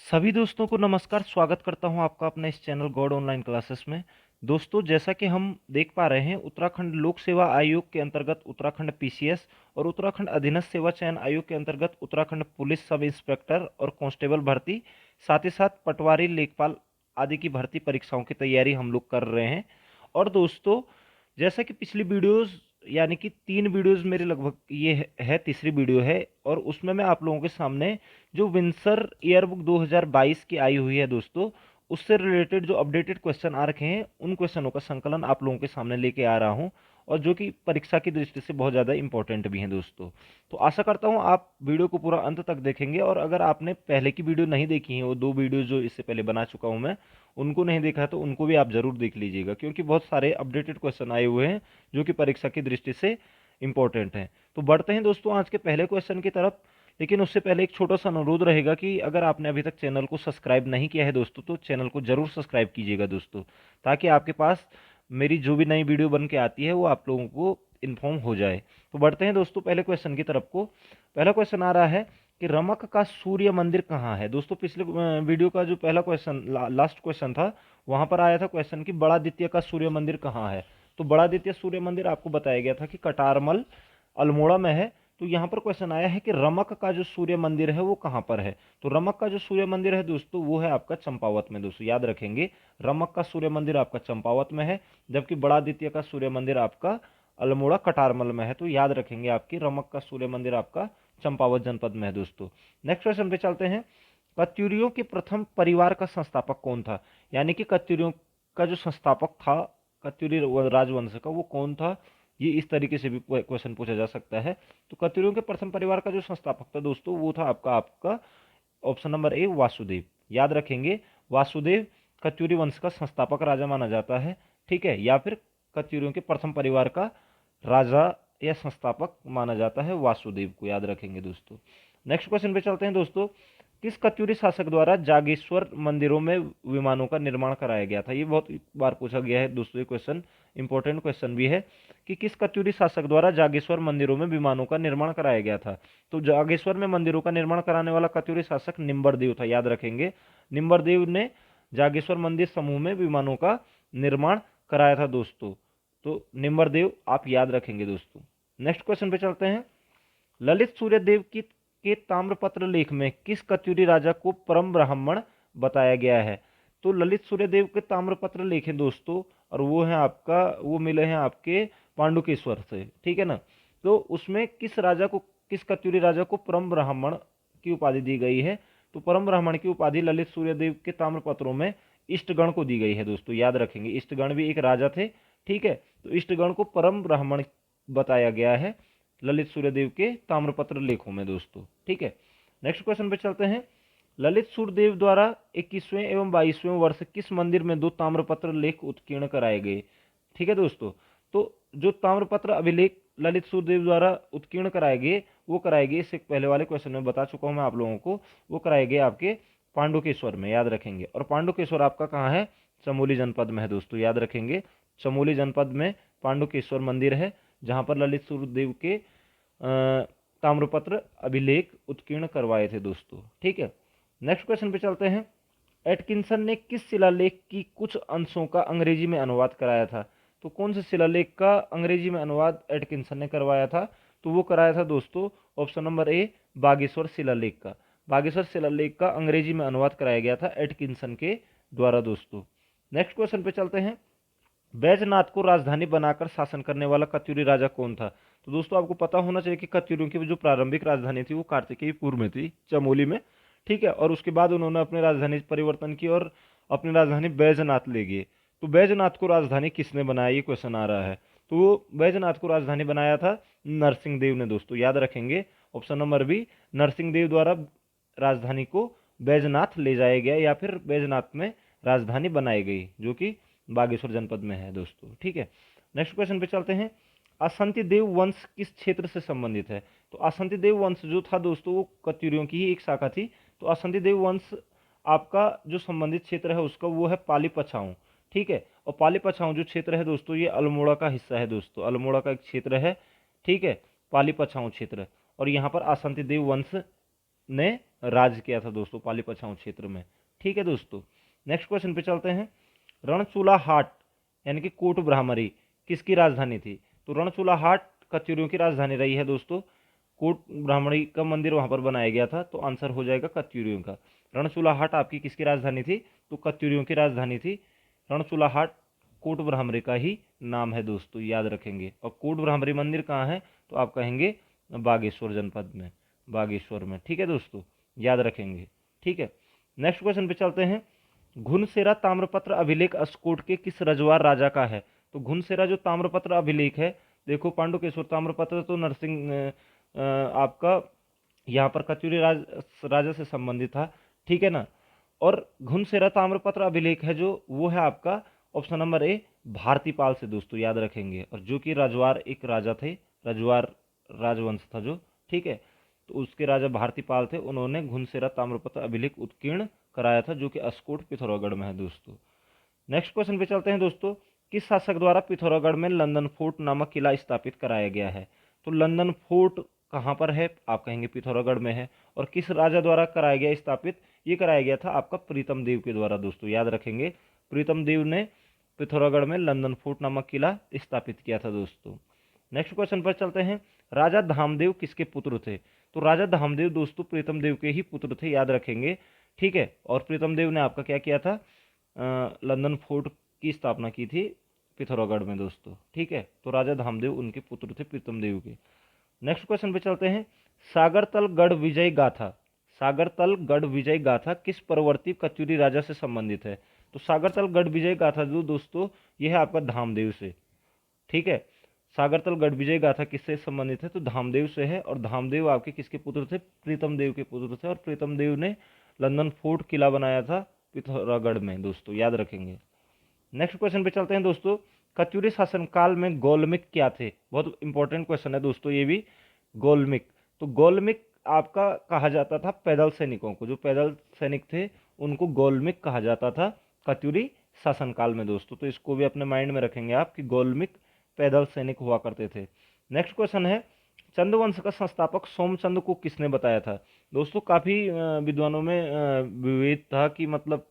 सभी दोस्तों को नमस्कार। स्वागत करता हूं आपका अपने इस चैनल गॉड ऑनलाइन क्लासेस में। दोस्तों, जैसा कि हम देख पा रहे हैं, उत्तराखंड लोक सेवा आयोग के अंतर्गत उत्तराखंड पीसीएस और उत्तराखंड अधीनस्थ सेवा चयन आयोग के अंतर्गत उत्तराखंड पुलिस सब इंस्पेक्टर और कांस्टेबल भर्ती, साथ ही साथ पटवारी, लेखपाल आदि की भर्ती परीक्षाओं की तैयारी हम लोग कर रहे हैं। और दोस्तों, जैसा कि पिछली वीडियोस यानी कि 3 वीडियोस मेरे लगभग ये है तीसरी वीडियो है, और उसमें मैं आप लोगों के सामने जो विंसर ईयरबुक 2022 की आई हुई है दोस्तों, उससे रिलेटेड जो अपडेटेड क्वेश्चन आ रखे हैं, उन क्वेश्चनों का संकलन आप लोगों के सामने लेके आ रहा हूं, और जो कि परीक्षा की दृष्टि से बहुत ज़्यादा इंपॉर्टेंट भी हैं दोस्तों। तो आशा करता हूं आप वीडियो को पूरा अंत तक देखेंगे, और अगर आपने पहले की वीडियो नहीं देखी है, वो 2 वीडियो जो इससे पहले बना चुका हूं मैं, उनको नहीं देखा है तो उनको भी आप जरूर देख लीजिएगा, क्योंकि बहुत सारे अपडेटेड क्वेश्चन आए हुए हैं जो कि परीक्षा की दृष्टि से इंपॉर्टेंट हैं। तो बढ़ते हैं दोस्तों आज के पहले क्वेश्चन की तरफ। लेकिन उससे पहले एक छोटा सा अनुरोध रहेगा कि अगर आपने अभी तक चैनल को सब्सक्राइब नहीं किया है दोस्तों, तो चैनल को जरूर सब्सक्राइब कीजिएगा दोस्तों, ताकि आपके पास मेरी जो भी नई वीडियो बन के आती है वो आप लोगों को इन्फॉर्म हो जाए। तो बढ़ते हैं दोस्तों पहले क्वेश्चन की तरफ को। पहला क्वेश्चन आ रहा है कि रमक का सूर्य मंदिर कहाँ है। दोस्तों, पिछले वीडियो का जो पहला क्वेश्चन लास्ट क्वेश्चन था, वहां पर आया था क्वेश्चन कि बड़ा द्वितीय का सूर्य मंदिर कहाँ है। तो बड़ा द्वितीय सूर्य मंदिर आपको बताया गया था कि कटारमल अल्मोड़ा में है। तो यहाँ पर क्वेश्चन आया है कि रमक का जो सूर्य मंदिर है वो कहाँ पर है। तो रमक का जो सूर्य मंदिर है दोस्तों, वो है आपका चंपावत में। दोस्तों याद रखेंगे, रमक का सूर्य मंदिर आपका चंपावत में है, जबकि बड़ा द्वितीय का सूर्य मंदिर आपका अल्मोड़ा कटारमल में है। तो याद रखेंगे आपकी रमक का सूर्य मंदिर आपका चंपावत जनपद में है दोस्तों। नेक्स्ट क्वेश्चन पे चलते हैं। कत्यूरियों के प्रथम परिवार का संस्थापक कौन था। यानी कि कत्यूरियों का जो संस्थापक था कत्यूरी राजवंश का, वो कौन था। ये इस तरीके से भी क्वेश्चन पूछा जा सकता है। तो कत्यूरियों के प्रथम परिवार का जो संस्थापक था दोस्तों, वो था आपका आपका ऑप्शन नंबर ए वासुदेव। याद रखेंगे, वासुदेव कत्यूरी वंश का संस्थापक राजा माना जाता है। ठीक है, या फिर कत्यूरियों के प्रथम परिवार का राजा या संस्थापक माना जाता है वासुदेव को। याद रखेंगे दोस्तों। नेक्स्ट क्वेश्चन पे चलते हैं दोस्तों। किस कत्यूरी शासक द्वारा जागेश्वर मंदिरों में विमानों का निर्माण कराया गया था। ये बहुत बार पूछा गया है दोस्तों, ये क्वेश्चन इंपॉर्टेंट क्वेश्चन भी है कि किस कत्यूरी शासक द्वारा जागेश्वर मंदिरों में विमानों का निर्माण कराया गया था। तो जागेश्वर में मंदिरों का निर्माण कराने वाला कत्यूरी शासक निम्बरदेव था। याद रखेंगे, निम्बरदेव ने जागेश्वर मंदिर समूह में विमानों का निर्माण कराया था दोस्तों। तो निम्बरदेव आप याद रखेंगे दोस्तों। नेक्स्ट क्वेश्चन पे चलते हैं। ललित सूर्यदेव की के ताम्रपत्र लेख में किस कत्यूरी राजा को परम ब्राह्मण बताया गया है। तो ललित सूर्यदेव के ताम्रपत्र लेख हैं दोस्तों, और वो है आपका, वो मिले हैं आपके पांडुकेश्वर से। ठीक है ना। तो उसमें किस राजा को, किस कत्यूरी राजा को परम ब्राह्मण की उपाधि दी गई है। तो परम ब्राह्मण की उपाधि ललित सूर्यदेव के ताम्रपत्रों में इष्टगण को दी गई है दोस्तों। याद रखेंगे, इष्टगण भी एक राजा थे। ठीक है, तो इष्टगण को परम ब्राह्मण बताया गया है ललित सूर्यदेव के ताम्रपत्र लेखों में दोस्तों। ठीक है, नेक्स्ट क्वेश्चन पे चलते हैं। ललित सूर्यदेव द्वारा 21वें एवं 22वें वर्ष किस मंदिर में 2 ताम्रपत्र लेख उत्कीर्ण कराए गए। ठीक है दोस्तों। तो जो ताम्रपत्र अभिलेख ललित सूर्यदेव द्वारा उत्कीर्ण कराए गए, वो कराए गए, इससे पहले वाले क्वेश्चन में बता चुका हूं मैं आप लोगों को, वो कराए गए आपके पांडुकेश्वर में। याद रखेंगे, और पांडुकेश्वर आपका कहाँ है, चमोली जनपद में है दोस्तों। याद रखेंगे, चमोली जनपद में पांडुकेश्वर मंदिर है, जहां पर ललित सूर्यदेव के ताम्रपत्र अभिलेख उत्कीर्ण करवाए थे दोस्तों। ठीक है, नेक्स्ट क्वेश्चन पे चलते हैं। एटकिंसन ने किस शिलालेख की कुछ अंशों का अंग्रेजी में अनुवाद कराया था। तो कौन से शिलालेख का अंग्रेजी में अनुवाद एटकिंसन ने करवाया था। तो वो कराया था दोस्तों ऑप्शन नंबर ए बागेश्वर शिलालेख का। बागेश्वर शिलालेख का अंग्रेजी में अनुवाद कराया गया था एटकिंसन के द्वारा दोस्तों। नेक्स्ट क्वेश्चन पे चलते हैं। बैजनाथ को राजधानी बनाकर शासन करने वाला कत्यूरी राजा कौन था। तो दोस्तों आपको पता होना चाहिए कि कत्यूरियों की जो प्रारंभिक राजधानी थी वो कार्तिकेयपुर में थी, चमोली में। ठीक है, और उसके बाद उन्होंने अपनी राजधानी परिवर्तन की और अपनी राजधानी बैजनाथ ले गए। तो बैजनाथ को राजधानी किसने बनाया, ये क्वेश्चन आ रहा है। तो वो बैजनाथ को राजधानी बनाया था नरसिंह देव ने दोस्तों। याद रखेंगे, option number B, Narsingh Dev द्वारा राजधानी को बैजनाथ ले जाया गया, या फिर बैजनाथ में राजधानी बनाई गई, जो कि बागेश्वर जनपद में है दोस्तों। ठीक है, नेक्स्ट क्वेश्चन पे चलते हैं। असंति देव वंश किस क्षेत्र से संबंधित है। तो असंति देव वंश जो था दोस्तों, वो कत्यूरियों की ही एक शाखा थी। तो असंति देव वंश आपका जो संबंधित क्षेत्र है उसका वो है पाली पछाऊ। ठीक है, और पाली पछाऊ जो क्षेत्र है दोस्तों, ये अल्मोड़ा का हिस्सा है दोस्तों, अल्मोड़ा का एक क्षेत्र है। ठीक है, पाली पछाऊ क्षेत्र, और यहाँ पर असंति देव वंश ने राज किया था दोस्तों पाली पछाऊ क्षेत्र में। ठीक है दोस्तों, नेक्स्ट क्वेश्चन पे चलते हैं। रणचूलाहाट यानी कि कोट ब्राह्मणी किसकी राजधानी थी? तो रणचूलाहाट कत्यूरियों की राजधानी रही है दोस्तों। कोट ब्राह्मणी का मंदिर वहां पर बनाया गया था, तो आंसर हो जाएगा कत्यूरियों का। रणचूलाहाट आपकी किसकी राजधानी थी? तो कत्यूरियों की राजधानी थी। रणचूलाहाट कोट ब्राह्मणी का ही नाम है दोस्तों, याद रखेंगे। और कोट ब्राह्मणी मंदिर कहाँ है? तो आप कहेंगे बागेश्वर जनपद में, बागेश्वर में। ठीक है दोस्तों, याद रखेंगे। ठीक है, नेक्स्ट क्वेश्चन पे चलते हैं। घुनसेरा ताम्रपत्र अभिलेख अस्कोट के किस रजवार राजा का है? तो घुनसेरा जो ताम्रपत्र अभिलेख है, देखो पांडुकेश्वर ताम्रपत्र तो नरसिंह आपका यहाँ पर कत्यूरी राजा से संबंधित था। ठीक है ना। और घुनसेरा ताम्रपत्र अभिलेख है जो, वो है आपका ऑप्शन नंबर ए भारतीपाल से दोस्तों, याद रखेंगे। और जो कि रजवार एक राजा थे, रजवार राजवंश था जो। ठीक है, तो उसके राजा भारतीपाल थे, उन्होंने घुनसेरा ताम्रपत्र अभिलेख उत्कीर्ण कराया था, जो कि अस्कोट पिथौरागढ़ में है दोस्तों। नेक्स्ट क्वेश्चन पे चलते हैं दोस्तों। किस शासक द्वारा पिथौरागढ़ में लंदन फोर्ट नामक किला स्थापित कराया गया है? तो लंदन फोर्ट कहाँ पर है? आप कहेंगे पिथौरागढ़ में है। और किस राजा द्वारा कराया गया स्थापित? ये कराया गया था आपका प्रीतम देव के द्वारा दोस्तों, याद रखेंगे। प्रीतम देव ने पिथौरागढ़ में लंदन फोर्ट नामक किला स्थापित किया था दोस्तों। नेक्स्ट क्वेश्चन पर चलते हैं। राजा धामदेव किसके पुत्र थे? तो राजा धामदेव दोस्तों प्रीतम देव के ही पुत्र थे, याद रखेंगे। ठीक है, और प्रीतम देव ने आपका क्या किया था? लंदन फोर्ट की स्थापना की थी पिथौरागढ़ में दोस्तों। ठीक है, तो राजा धामदेव उनके पुत्र थे प्रीतम देव के। नेक्स्ट क्वेश्चन पे चलते हैं। सागरतल गढ़ विजय गाथा, सागरतल गढ़ विजय गाथा किस परवर्ती कत्यूरी राजा से संबंधित है? तो सागरतल गढ़ विजय गाथा जो दोस्तों, यह है आपका धामदेव से। ठीक है, सागरतल गढ़ विजय गाथा किससे संबंधित है? तो धामदेव से है। और धामदेव आपके किसके पुत्र थे? प्रीतम देव के पुत्र थे। और प्रीतम देव ने लंदन फोर्ट किला बनाया था पिथौरागढ़ में दोस्तों, याद रखेंगे। नेक्स्ट क्वेश्चन पे चलते हैं दोस्तों। कत्यूरी शासनकाल में गोलमिक क्या थे? बहुत इंपॉर्टेंट क्वेश्चन है दोस्तों ये भी। गोलमिक, तो गोलमिक आपका कहा जाता था पैदल सैनिकों को, जो पैदल सैनिक थे उनको गोलमिक कहा जाता था कत्यूरी शासनकाल में दोस्तों। तो इसको भी अपने माइंड में रखेंगे आप कि गोलमिक पैदल सैनिक हुआ करते थे। नेक्स्ट क्वेश्चन है। चंद्रवंश का संस्थापक सोमचंद को किसने बताया था? दोस्तों काफी विद्वानों में विभेद था कि मतलब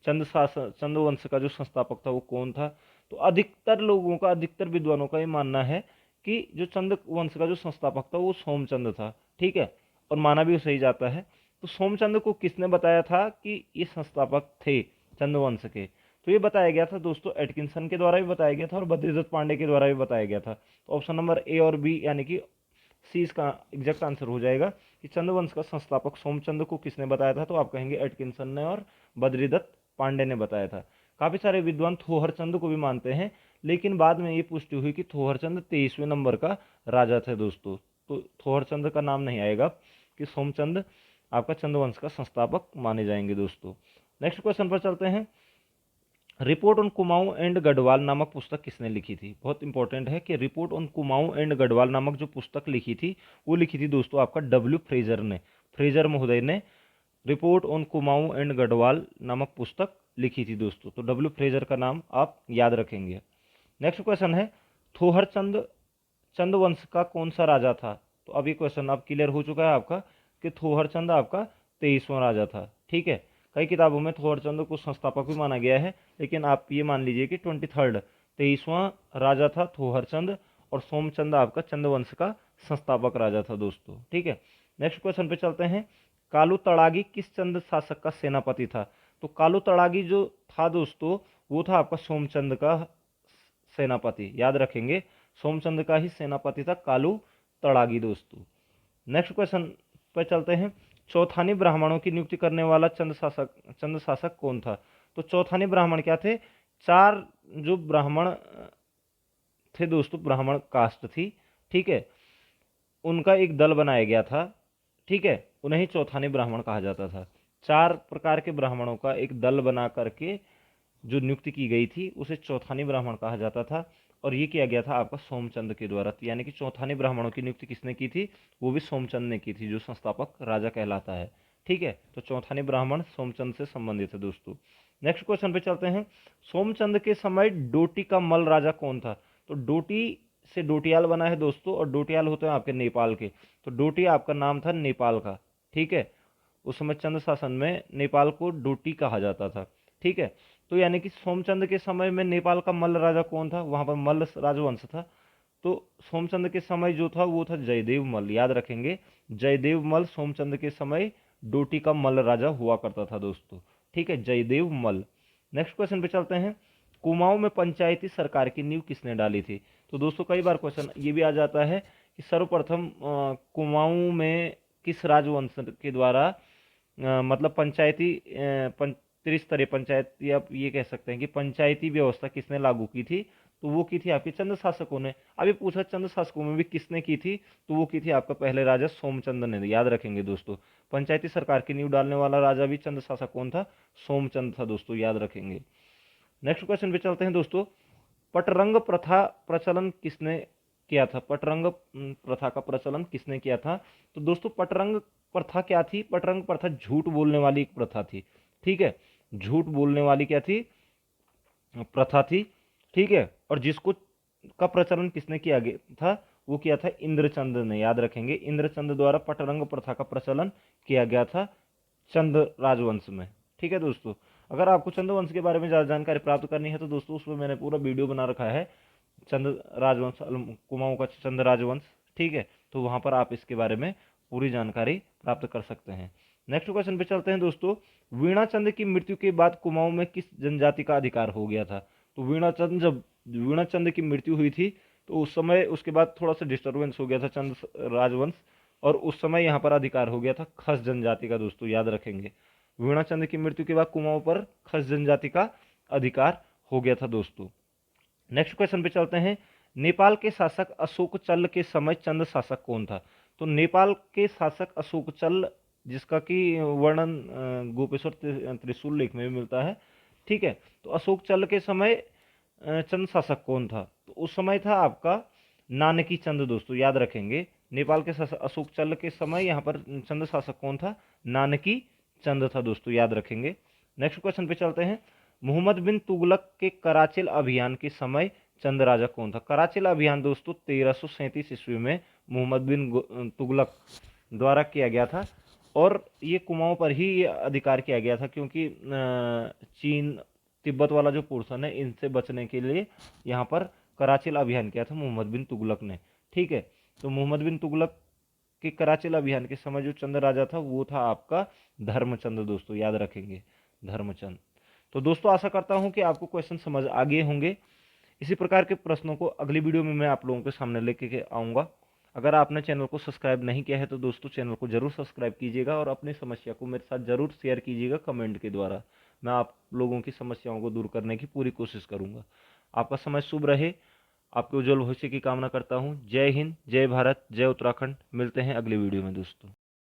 चंद्रवंश का जो संस्थापक था वो कौन था। तो अधिकतर लोगों का, अधिकतर विद्वानों का ये मानना है कि जो चंद्रवंश का जो संस्थापक था वो सोमचंद था। ठीक है, और माना भी सही जाता है। तो सोमचंद को किसने बताया था कि ये संस्थापक थे चंद्रवंश के? तो ये बताया गया था दोस्तों एटकिंसन के द्वारा भी बताया गया था और बद्रीदत्त पांडे के द्वारा भी बताया गया था। तो ऑप्शन नंबर ए और बी यानी कि सी इसका एग्जैक्ट आंसर हो जाएगा कि चंद्रवंश का संस्थापक सोमचंद को किसने बताया था? तो आप कहेंगे एटकिंसन ने और बद्रीदत्त पांडे ने बताया था। काफी सारे विद्वान थोहरचंद को भी मानते हैं, लेकिन बाद में ये पुष्टि हुई कि थोहरचंद 23वें नंबर का राजा थे दोस्तों। तो थोहरचंद का नाम नहीं आएगा, कि सोमचंद आपका चंद्रवंश का संस्थापक माने जाएंगे दोस्तों। नेक्स्ट क्वेश्चन पर चलते हैं। Report on Kumaon and Garhwal नामक पुस्तक किसने लिखी थी? बहुत इंपॉर्टेंट है कि report on Kumaon and Garhwal नामक जो पुस्तक लिखी थी वो लिखी थी दोस्तों आपका डब्ल्यू फ्रेजर ने, फ्रेजर महोदय ने report on Kumaon and Garhwal नामक पुस्तक लिखी थी दोस्तों। तो डब्ल्यू फ्रेजर का नाम आप याद रखेंगे। नेक्स्ट क्वेश्चन है। थोहरचंद चंद्रवंश का कौन सा राजा था? तो अभी क्वेश्चन अब क्लियर हो चुका है आपका कि थोहरचंद आपका 23वां राजा था। ठीक है, कई किताबों में थोहरचंद को संस्थापक भी माना गया है, लेकिन आप ये मान लीजिए कि 23वां राजा था थोहरचंद, और सोमचंद आपका चंद्रवंश का संस्थापक राजा था दोस्तों। ठीक है, नेक्स्ट क्वेश्चन पे चलते हैं। कालू तड़ागी किस चंद शासक का सेनापति था? तो कालू तड़ागी जो था दोस्तों, वो था आपका सोमचंद का सेनापति, याद रखेंगे। सोमचंद का ही सेनापति था कालू तड़ागी दोस्तों। नेक्स्ट क्वेश्चन पर चलते हैं। चौथानी ब्राह्मणों की नियुक्ति करने वाला चंद शासक कौन था? तो चौथानी ब्राह्मण क्या थे? 4 जो ब्राह्मण थे दोस्तों, ब्राह्मण कास्ट थी। ठीक है, उनका एक दल बनाया गया था। ठीक है, उन्हें ही चौथानी ब्राह्मण कहा जाता था। 4 प्रकार के ब्राह्मणों का एक दल बना करके जो नियुक्ति की गई थी उसे चौथानी ब्राह्मण कहा जाता था। और ये किया गया था आपका सोमचंद के द्वारा, यानी कि चौथानी ब्राह्मणों की नियुक्ति किसने की थी? वो भी सोमचंद ने की थी, जो संस्थापक राजा कहलाता है। ठीक है, तो चौथानी ब्राह्मण सोमचंद से संबंधित है दोस्तों। नेक्स्ट क्वेश्चन पे चलते हैं। सोमचंद के समय डोटी का मल राजा कौन था? तो डोटी से डोटियाल बना है दोस्तों, और डोटियाल होते हैं आपके नेपाल के। तो डोटी आपका नाम था नेपाल का। ठीक है, उस समय चंद शासन में नेपाल को डोटी कहा जाता था। ठीक है, तो यानी कि सोमचंद के समय में नेपाल का मल्ल राजा कौन था, वहां पर मल्ल राजवंश था। तो सोमचंद के समय जो था वो था जयदेव मल्ल, याद रखेंगे, जयदेव मल्ल सोमचंद के समय डोटी का मल्ल राजा हुआ करता था दोस्तों। ठीक है, जयदेव मल्ल। नेक्स्ट क्वेश्चन पे चलते हैं। कुमाऊं में पंचायती सरकार की नींव किसने डाली थी? तो दोस्तों कई बार क्वेश्चन ये भी आ जाता है कि सर्वप्रथम कुमाऊं में किस राजवंश के द्वारा मतलब पंचायती त्रिस्तरीय पंचायत, या आप ये कह सकते हैं कि पंचायती व्यवस्था किसने लागू की थी? तो वो की थी आपके चंद शासकों ने। अभी पूछा चंद शासकों में भी किसने की थी, तो वो की थी आपका पहले राजा सोमचंद ने, याद रखेंगे दोस्तों। पंचायती सरकार की नींव डालने वाला राजा भी चंद शासक कौन था? सोमचंद था दोस्तों, याद रखेंगे। नेक्स्ट क्वेश्चन पे चलते हैं दोस्तों। पटरंग प्रथा प्रचलन किसने किया था? पटरंग प्रथा का प्रचलन किसने किया था? तो दोस्तों पटरंग प्रथा क्या थी? पटरंग प्रथा झूठ बोलने वाली एक प्रथा थी। ठीक है, झूठ बोलने वाली क्या थी? प्रथा थी। ठीक है, और जिसको का प्रचलन किसने किया गया था? वो किया था इंद्रचंद ने, याद रखेंगे। इंद्रचंद द्वारा पटरंग प्रथा का प्रचलन किया गया था चंद राजवंश में। ठीक है दोस्तों, अगर आपको चंद वंश के बारे में ज़्यादा जानकारी प्राप्त करनी है तो दोस्तों उसमें मैंने पूरा वीडियो बना रखा है, चंद राजवंश, कुमाऊं का चंद राजवंश। ठीक है, तो वहां पर आप इसके बारे में पूरी जानकारी प्राप्त कर सकते हैं। नेक्स्ट क्वेश्चन पे चलते हैं दोस्तों। वीणाचंद की मृत्यु के बाद कुमाऊं में किस जनजाति का अधिकार हो गया था? तो वीणाचंद की मृत्यु हुई थी तो उस समय उसके बाद थोड़ा सा डिस्टर्बेंस हो गया था चंद राजवंश, और उस समय यहाँ पर अधिकार हो गया था खस जनजाति का दोस्तों, याद रखेंगे। वीणाचंद की मृत्यु के बाद कुमाऊं पर खस जनजाति का अधिकार हो गया था दोस्तों। नेक्स्ट क्वेश्चन पे चलते हैं। नेपाल के शासक अशोकचल के समय चंद शासक कौन था? तो नेपाल के शासक अशोकचल, जिसका कि वर्णन गोपेश्वर त्रिशूल लेख में भी मिलता है। ठीक है, तो अशोकचल के समय चंद शासक कौन था? तो उस समय था आपका नानकी चंद दोस्तों, याद रखेंगे। नेपाल के शासक अशोकचल के समय यहाँ पर चंद शासक कौन था? नानकी चंद था दोस्तों, याद रखेंगे। नेक्स्ट क्वेश्चन पे चलते हैं। मोहम्मद बिन तुगलक के कराचिल अभियान के समय चंद राजा कौन था? कराचिल अभियान दोस्तों 1337 ईस्वी में मोहम्मद बिन तुगलक द्वारा किया गया था, और ये कुमाऊं पर ही ये अधिकार किया गया था, क्योंकि चीन तिब्बत वाला जो पोर्शन है इनसे बचने के लिए यहाँ पर कराचिल अभियान किया था मोहम्मद बिन तुगलक ने। ठीक है, तो मोहम्मद बिन तुगलक के कराचिल अभियान के समय जो चंद राजा था वो था आपका धर्मचंद दोस्तों, याद रखेंगे, धर्मचंद। तो दोस्तों आशा करता हूं कि आपको क्वेश्चन समझ आ गए होंगे। इसी प्रकार के प्रश्नों को अगली वीडियो में मैं आप लोगों के सामने लेके के आऊँगा। अगर आपने चैनल को सब्सक्राइब नहीं किया है तो दोस्तों चैनल को जरूर सब्सक्राइब कीजिएगा, और अपनी समस्या को मेरे साथ जरूर शेयर कीजिएगा कमेंट के द्वारा। मैं आप लोगों की समस्याओं को दूर करने की पूरी कोशिश करूँगा। आपका समय शुभ रहे, आपके उज्जवल भविष्य की कामना करता हूँ। जय हिंद, जय भारत, जय उत्तराखंड। मिलते हैं अगली वीडियो में दोस्तों।